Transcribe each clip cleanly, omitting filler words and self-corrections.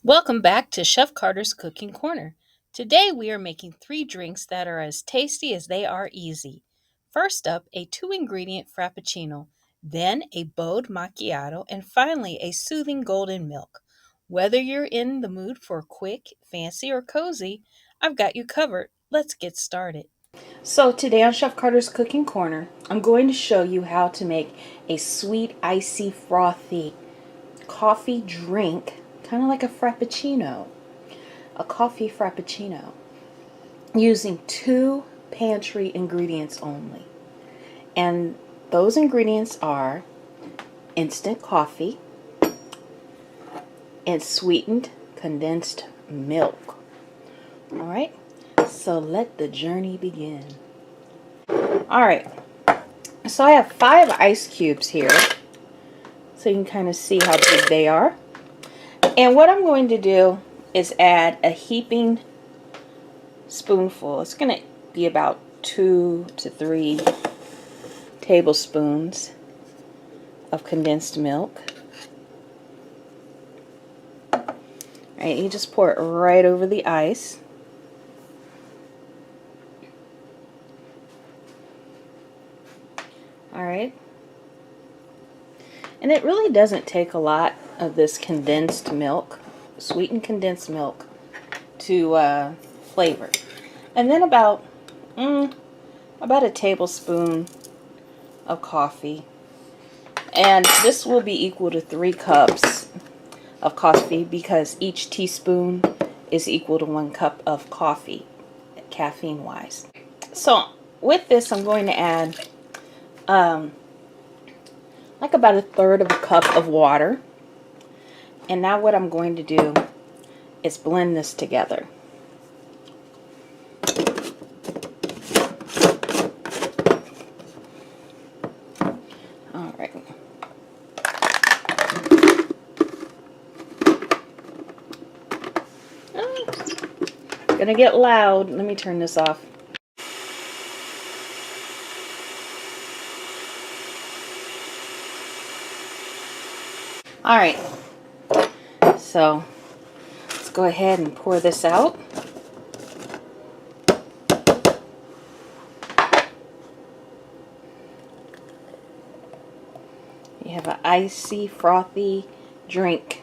Welcome back to Chef Carter's Cooking Corner. Today we are making 3 drinks that are as tasty as they are easy. First up, a 2 ingredient Frappuccino, then a bowed macchiato, and finally a soothing golden milk. Whether you're in the mood for quick, fancy, or cozy, I've got you covered. Let's get started. So today on Chef Carter's Cooking Corner, I'm going to show you how to make a sweet, icy, frothy coffee drink, kind of like a frappuccino, a coffee frappuccino, using 2 pantry ingredients only. And those ingredients are instant coffee and sweetened condensed milk. All right, so let the journey begin. All right, so I have 5 ice cubes here, so you can kind of see how big they are. And what I'm going to do is add a heaping spoonful. It's going to be about 2 to 3 tablespoons of condensed milk. All right, you just pour it right over the ice. All right. And it really doesn't take a lot of this condensed milk, sweetened condensed milk, to flavor. And then about a tablespoon of coffee. And this will be equal to 3 cups of coffee because each teaspoon is equal to 1 cup of coffee, caffeine-wise. So with this, I'm going to add like about 1/3 of a cup of water. And now what I'm going to do is blend this together. All right. Gonna get loud. Let me turn this off. All right. So let's go ahead and pour this out. You have an icy, frothy drink.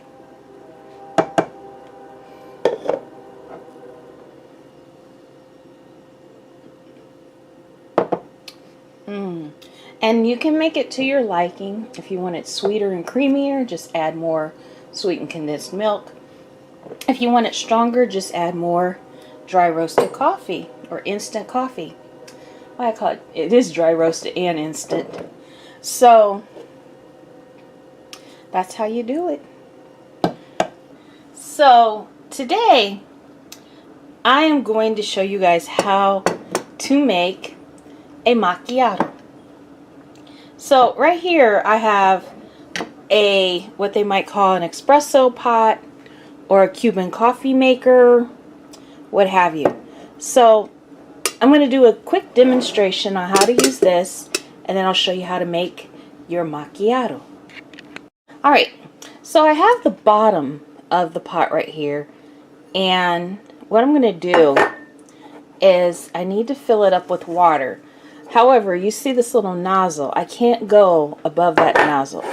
And you can make it to your liking. If you want it sweeter and creamier, just add more sweetened condensed milk. If you want it stronger, just add more dry roasted coffee or instant coffee. Well, I call it is dry roasted and instant. So that's how you do it. So today I am going to show you guys how to make a macchiato. So right here I have what they might call an espresso pot or a Cuban coffee maker, what have you. So I'm going to do a quick demonstration on how to use this, and then I'll show you how to make your macchiato. Alright, so I have the bottom of the pot right here, and what I'm going to do is I need to fill it up with water. However, you see this little nozzle. I can't go above that nozzle.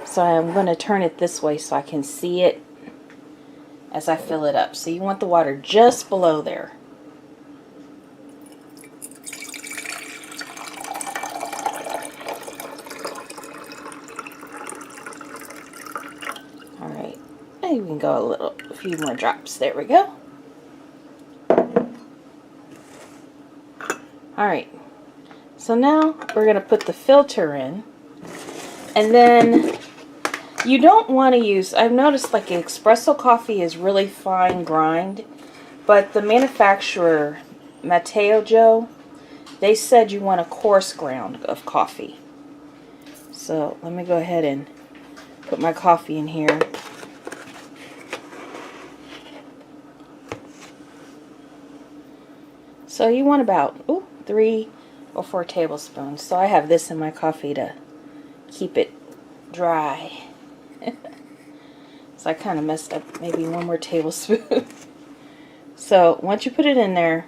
So I'm going to turn it this way so I can see it as I fill it up. So you want the water just below there. Alright, maybe we can go a few more drops. There we go. Alright. So now we're going to put the filter in, and then you don't want to use, I've noticed like espresso coffee is really fine grind, but the manufacturer, Macchiato, they said you want a coarse ground of coffee. So let me go ahead and put my coffee in here. So you want about 3 or 4 tablespoons. So I have this in my coffee to keep it dry. So So I kind of messed up. Maybe 1 more tablespoon. So once you put it in there,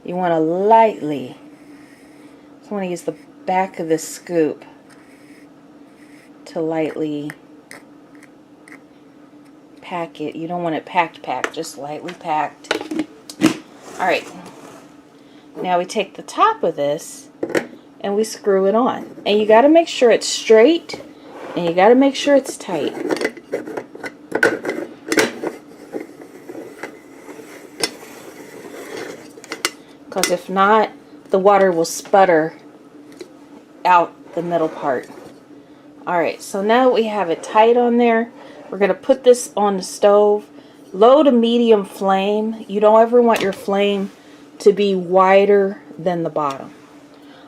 you want to lightly, so I want to use the back of the scoop to lightly pack it. You don't want it packed, just lightly packed. Alright, now we take the top of this and we screw it on. And you got to make sure it's straight and you got to make sure it's tight. Because if not, the water will sputter out the middle part. Alright, so now that we have it tight on there, we're going to put this on the stove. Low to medium flame. You don't ever want your flame to be wider than the bottom.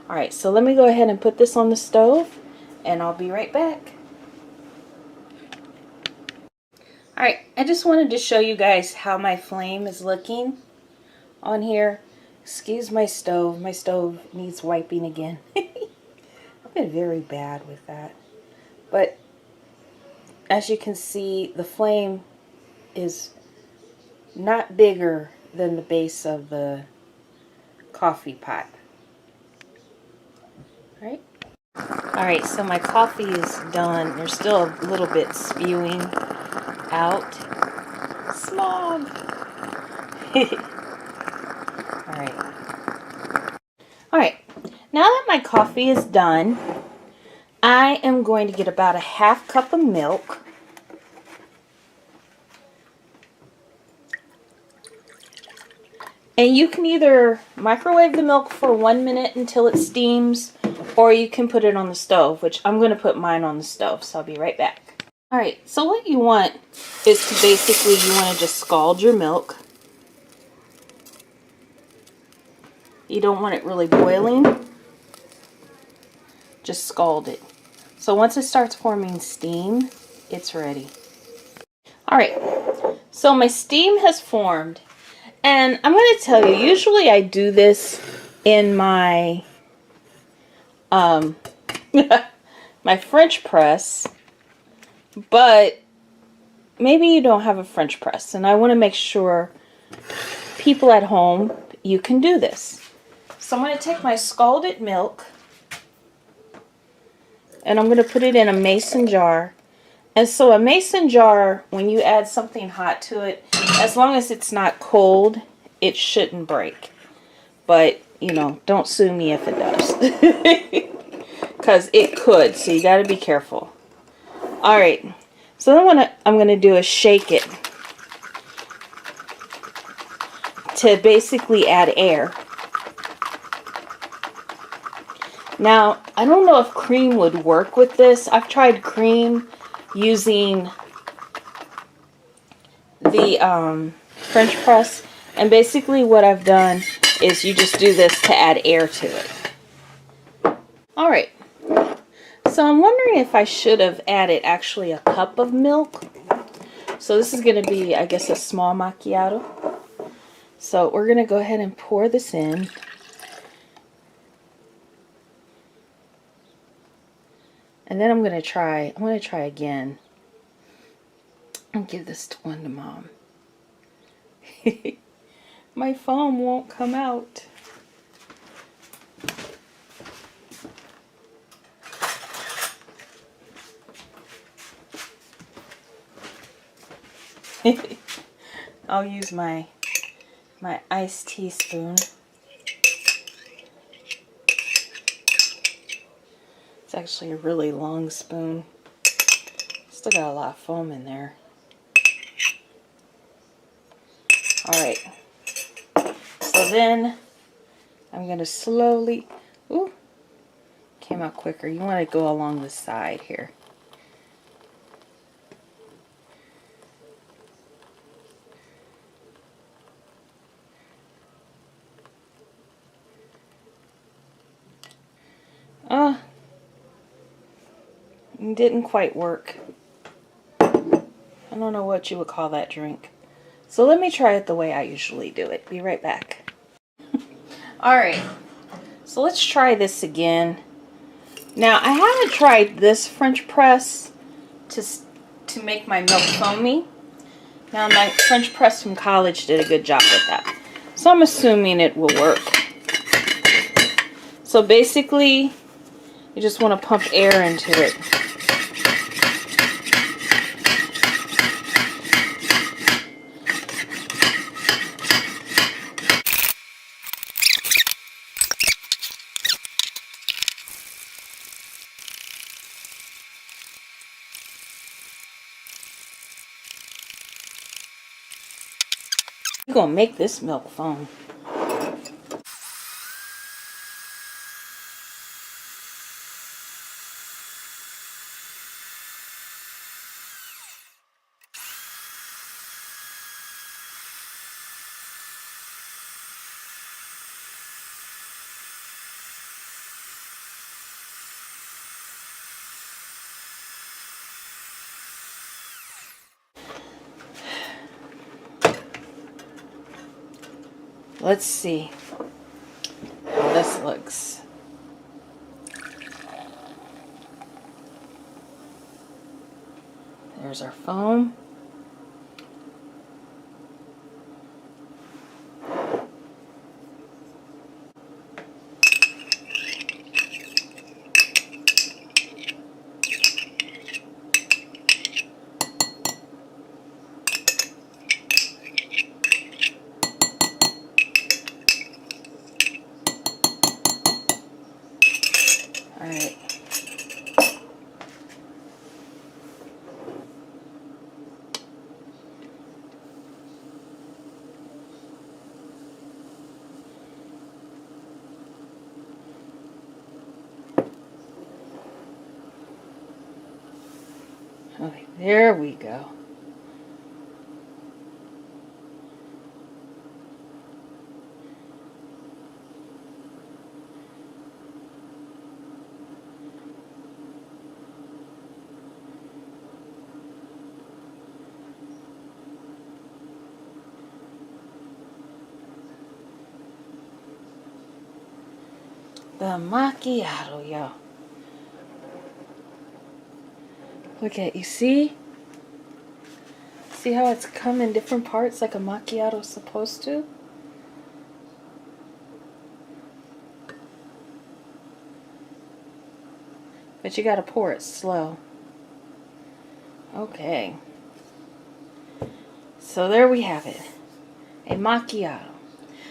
Alright, so let me go ahead and put this on the stove and I'll be right back. Alright, I just wanted to show you guys how my flame is looking on here. Excuse my stove. My stove needs wiping again. I've been very bad with that. But as you can see, the flame is not bigger than the base of the coffee pot. Alright, so my coffee is done. There's still a little bit spewing out. Smog! Alright, now that my coffee is done, I am going to get about a ½ cup of milk. And you can either microwave the milk for 1 minute until it steams, or you can put it on the stove, which I'm going to put mine on the stove, so I'll be right back. Alright, so what you want is to basically, you want to just scald your milk. You don't want it really boiling. Just scald it. So once it starts forming steam, it's ready. Alright, so my steam has formed. And I'm going to tell you, usually I do this in my my French press, but maybe you don't have a French press, and I want to make sure people at home, you can do this. So I'm going to take my scalded milk and I'm going to put it in a mason jar. And so a mason jar, when you add something hot to it, as long as it's not cold, it shouldn't break. But, you know, don't sue me if it does. Because it could, so you got to be careful. Alright, so then what I'm going to do is shake it to basically add air. Now, I don't know if cream would work with this. I've tried cream using the French press, and basically what I've done is you just do this to add air to it. Alright, so I'm wondering if I should have added actually a cup of milk. So this is going to be, I guess, a small macchiato. So we're going to go ahead and pour this in. And then I'm going to try again and give this one to Mom. My foam won't come out. I'll use my iced teaspoon. It's actually a really long spoon. Still got a lot of foam in there. Alright. So then I'm going to slowly... Ooh! Came out quicker. You want to go along the side here. Didn't quite work. I don't know what you would call that drink. So let me try it the way I usually do it. Be right back. Alright, so let's try this again. Now, I haven't tried this French press to to make my milk foamy. Now my French press from college did a good job with that. So I'm assuming it will work. So basically, you just want to pump air into it. We're going to make this milk foam. Let's see how this looks. There's our foam. All right. Okay, there we go. The macchiato, y'all. Look at, you see? See how it's come in different parts like a macchiato is supposed to? But you gotta pour it slow. Okay. So there we have it. A macchiato.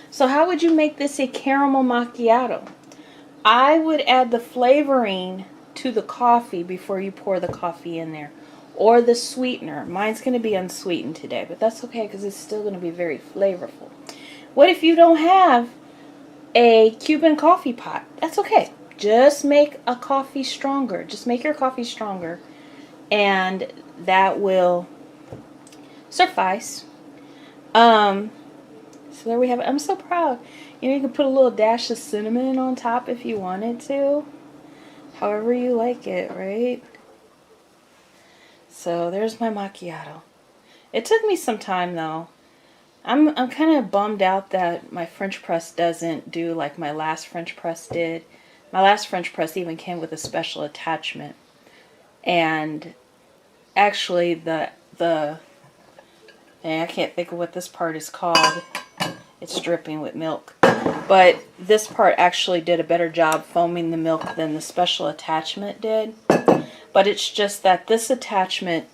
So how would you make this a caramel macchiato? I would add the flavoring to the coffee before you pour the coffee in there. Or the sweetener. Mine's going to be unsweetened today, but that's okay because it's still going to be very flavorful. What if you don't have a Cuban coffee pot? That's okay. Just make a coffee stronger. Just make your coffee stronger, and that will suffice. So there we have it. I'm so proud. You know, you can put a little dash of cinnamon on top if you wanted to. However you like it, right? So there's my macchiato. It took me some time though. I'm kind of bummed out that my French press doesn't do like my last French press did. My last French press even came with a special attachment. And actually I can't think of what this part is called. It's dripping with milk. But this part actually did a better job foaming the milk than the special attachment did. But it's just that this attachment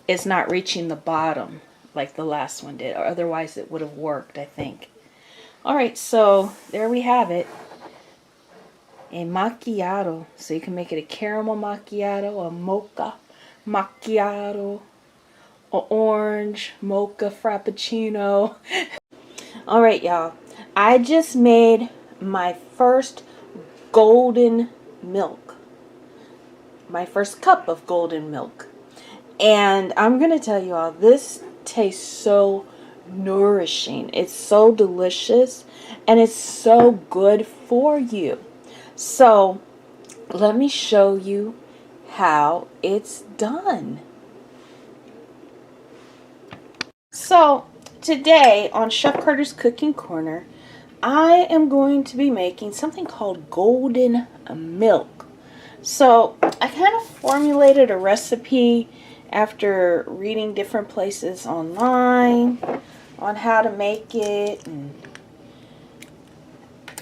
is not reaching the bottom like the last one did. Or otherwise it would have worked, I think. Alright, so there we have it. A macchiato. So you can make it a caramel macchiato, a mocha macchiato, or orange mocha frappuccino. Alright, y'all. I just made my first golden milk. My first cup of golden milk. And I'm going to tell you all, this tastes so nourishing. It's so delicious. And it's so good for you. So, let me show you how it's done. So, today on Chef Carter's Cooking Corner, I am going to be making something called golden milk. So I kind of formulated a recipe after reading different places online on how to make it, and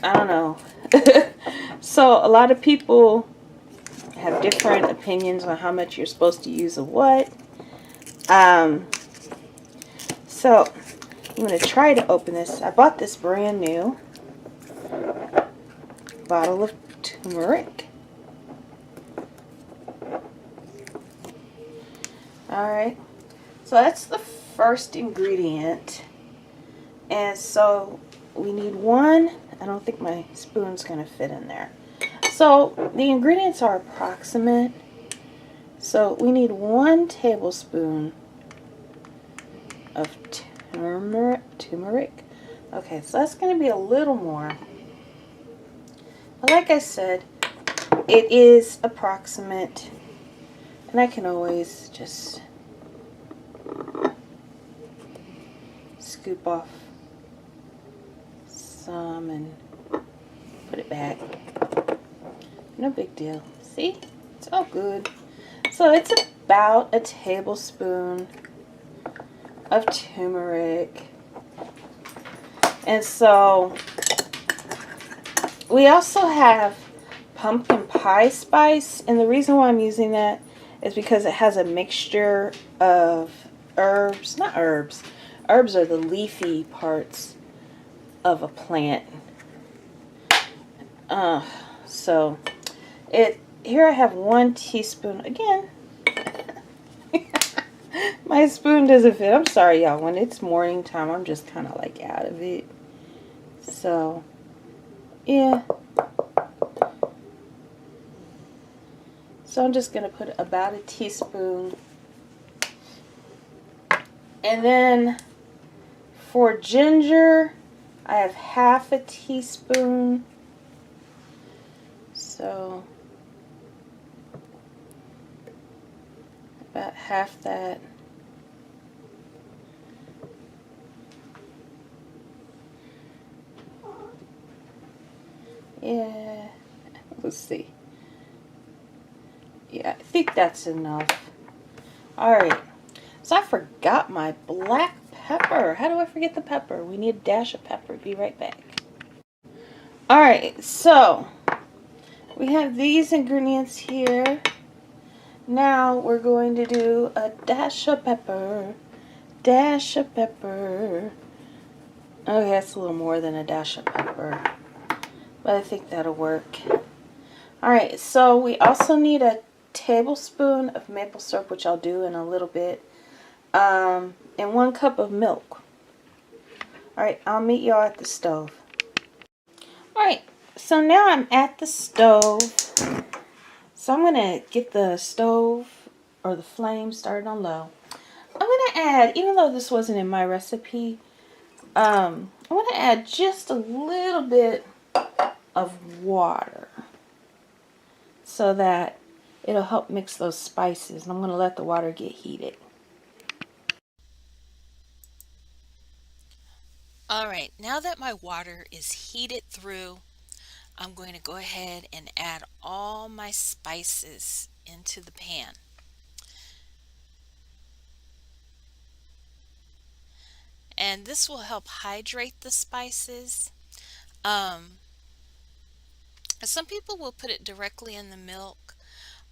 I don't know. So a lot of people have different opinions on how much you're supposed to use of what. So I'm going to try to open this. I bought this brand new bottle of turmeric. Alright, so that's the first ingredient. And so we need one. I don't think my spoon's going to fit in there. So the ingredients are approximate. So we need 1 tablespoon of turmeric. Okay, so that's going to be a little more. But like I said, it is approximate. And I can always just scoop off some and put it back. No big deal. See? It's all good. So it's about a tablespoon of turmeric. And so we also have pumpkin pie spice, and the reason why I'm using that is because it has a mixture of herbs, not herbs. Herbs are the leafy parts of a plant. So here I have 1 teaspoon. Again, my spoon doesn't fit. I'm sorry, y'all. When it's morning time, I'm just kind of like out of it. So, yeah. So I'm just going to put about a teaspoon. And then for ginger, I have half a teaspoon. So about half that. Yeah, let's see. Yeah, I think that's enough. Alright, so I forgot my black pepper. How do I forget the pepper? We need a dash of pepper. Be right back. Alright, so we have these ingredients here. Now we're going to do a dash of pepper. Dash of pepper. Okay, that's a little more than a dash of pepper, but I think that'll work. Alright, so we also need a tablespoon of maple syrup, which I'll do in a little bit, and 1 cup of milk. Alright, I'll meet y'all at the stove. Alright, so now I'm at the stove. So I'm going to get the stove or the flame started on low. I'm going to add, even though this wasn't in my recipe, I want to add just a little bit of water so that it'll help mix those spices. And I'm going to let the water get heated. Alright, now that my water is heated through, I'm going to go ahead and add all my spices into the pan. And this will help hydrate the spices. Um, some people will put it directly in the milk,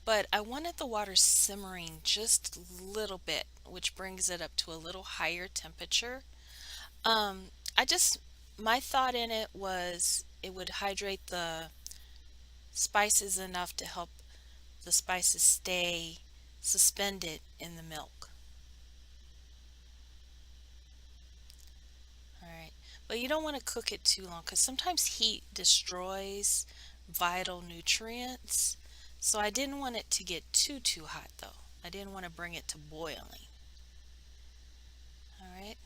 but I wanted the water simmering just a little bit, which brings it up to a little higher temperature. Um, I just, my thought in it was it would hydrate the spices enough to help the spices stay suspended in the milk. All right. But you don't want to cook it too long because sometimes heat destroys vital nutrients. So I didn't want it to get too hot though. I didn't want to bring it to boiling. All right.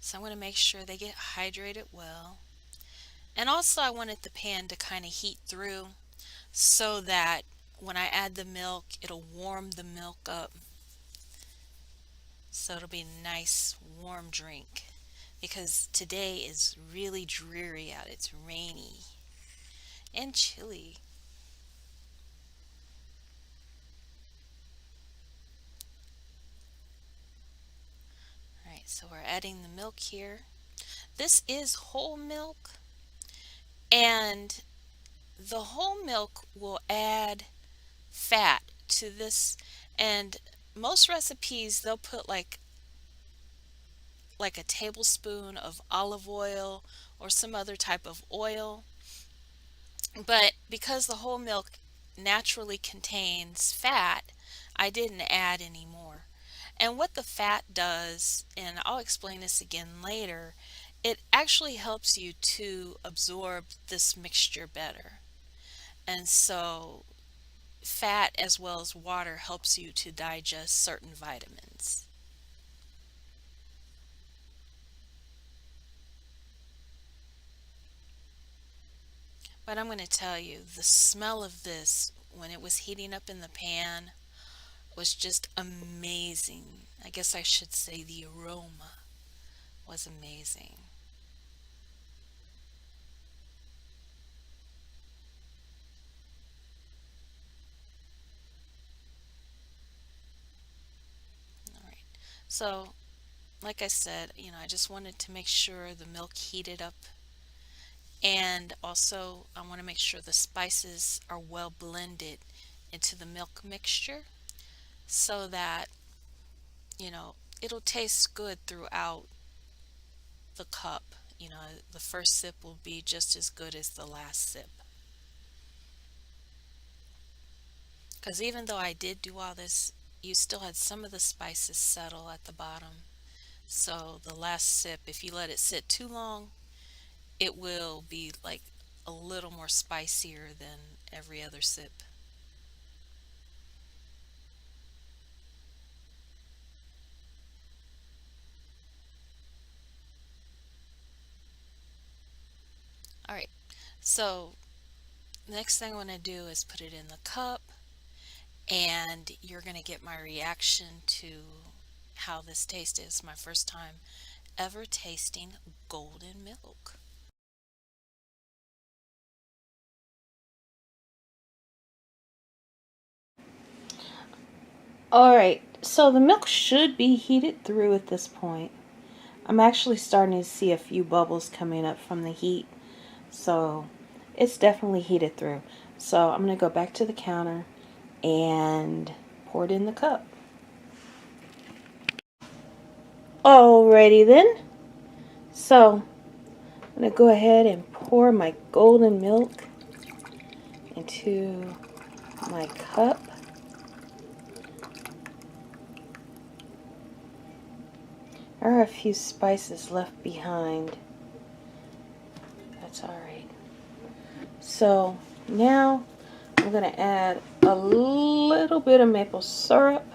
So I'm going to make sure they get hydrated well. And also I wanted the pan to kind of heat through so that when I add the milk, it'll warm the milk up. So it'll be a nice warm drink because today is really dreary out. It's rainy and chilly. Alright, so we're adding the milk here. This is whole milk, and the whole milk will add fat to this, and most recipes they'll put like a tablespoon of olive oil or some other type of oil. But because the whole milk naturally contains fat, I didn't add any more. And what the fat does, and I'll explain this again later, it actually helps you to absorb this mixture better. And so fat as well as water helps you to digest certain vitamins. But I'm going to tell you, the smell of this when it was heating up in the pan was just amazing. I guess I should say the aroma was amazing. All right. So, like I said, I just wanted to make sure the milk heated up, and also I want to make sure the spices are well blended into the milk mixture so that, you know, it'll taste good throughout the cup. The first sip will be just as good as the last sip. Because even though I did do all this, you still had some of the spices settle at the bottom. So the last sip, if you let it sit too long, it will be like a little more spicier than every other sip. All right, so next thing I want to do is put it in the cup, and you're going to get my reaction to how this tastes. It's my first time ever tasting golden milk. Alright, so the milk should be heated through at this point. I'm actually starting to see a few bubbles coming up from the heat. So it's definitely heated through. So I'm going to go back to the counter and pour it in the cup. Alrighty then. So I'm going to go ahead and pour my golden milk into my cup. There are a few spices left behind. That's alright. So now I'm going to add a little bit of maple syrup.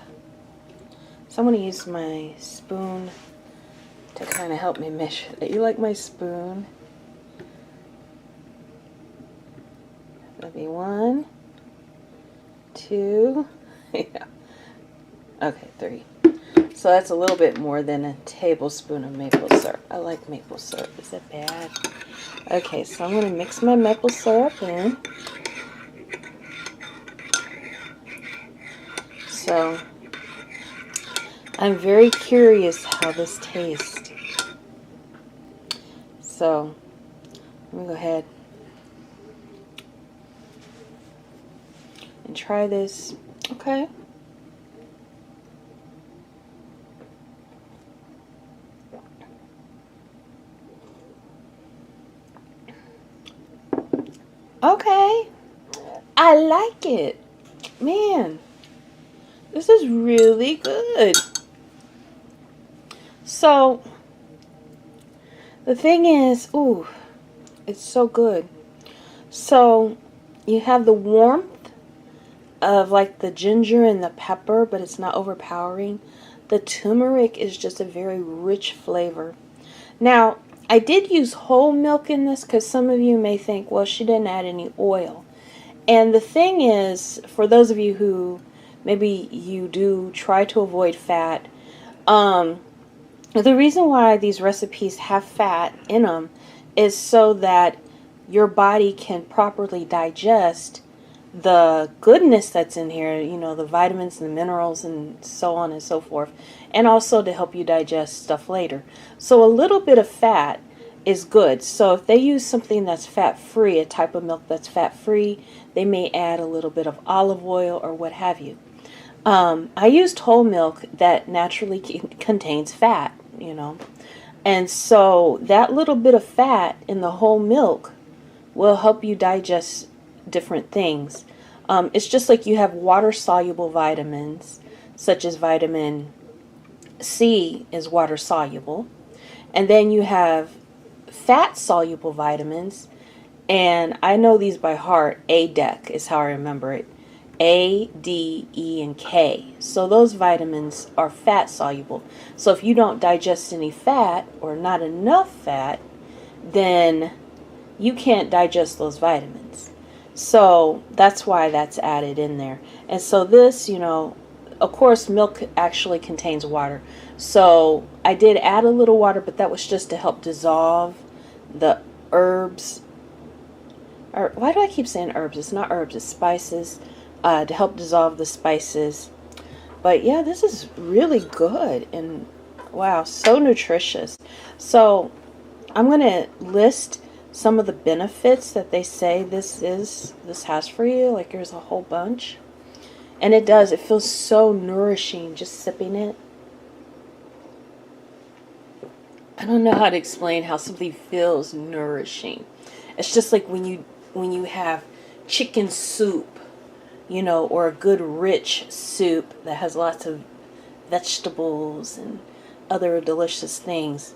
So I'm going to use my spoon to kind of help me measure that. You like my spoon? That'll be 1, 2, yeah. Okay, 3. So that's a little bit more than a tablespoon of maple syrup. I like maple syrup. Is that bad? Okay, so I'm going to mix my maple syrup in. So I'm very curious how this tastes. So let me go ahead and try this. Okay. Okay. I like it. Man, this is really good. So the thing is, ooh, it's so good. So you have the warmth of like the ginger and the pepper, but it's not overpowering. The turmeric is just a very rich flavor. Now, I did use whole milk in this because some of you may think, well, she didn't add any oil. And the thing is, for those of you who maybe you do try to avoid fat, the reason why these recipes have fat in them is so that your body can properly digest the goodness that's in here, the vitamins and the minerals and so on and so forth, and also to help you digest stuff later. So a little bit of fat is good. So if they use something that's fat free, a type of milk that's fat free, they may add a little bit of olive oil or what have you. I used whole milk that naturally contains fat. And so that little bit of fat in the whole milk will help you digest different things. It's just like you have water soluble vitamins, such as vitamin C is water soluble. And then you have fat soluble vitamins. And I know these by heart. ADEC is how I remember it. A, D, E, and K. So those vitamins are fat soluble. So if you don't digest any fat or not enough fat, then you can't digest those vitamins. So that's why that's added in there. And so this, of course, milk actually contains water. So I did add a little water, but that was just to help dissolve the herbs. Or why do I keep saying herbs? It's not herbs, it's spices. To help dissolve the spices. But yeah, this is really good and wow, so nutritious. So I'm going to list some of the benefits that they say this has for you. Like there's a whole bunch. And it does. It feels so nourishing just sipping it. I don't know how to explain how something feels nourishing. It's just like when you have chicken soup, or a good rich soup that has lots of vegetables and other delicious things.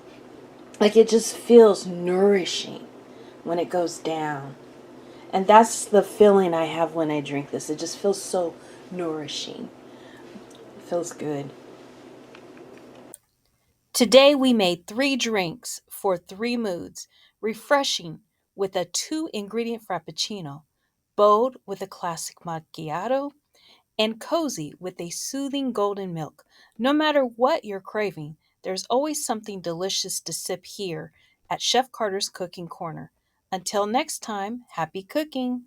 Like it just feels nourishing when it goes down. And that's the feeling I have when I drink this. It just feels so nourishing. It feels good. Today we made 3 drinks for 3 moods. Refreshing with a 2-ingredient Frappuccino, bold with a classic Macchiato, and cozy with a soothing golden milk. No matter what you're craving, there's always something delicious to sip here at Chef Carter's Cooking Corner. Until next time, happy cooking!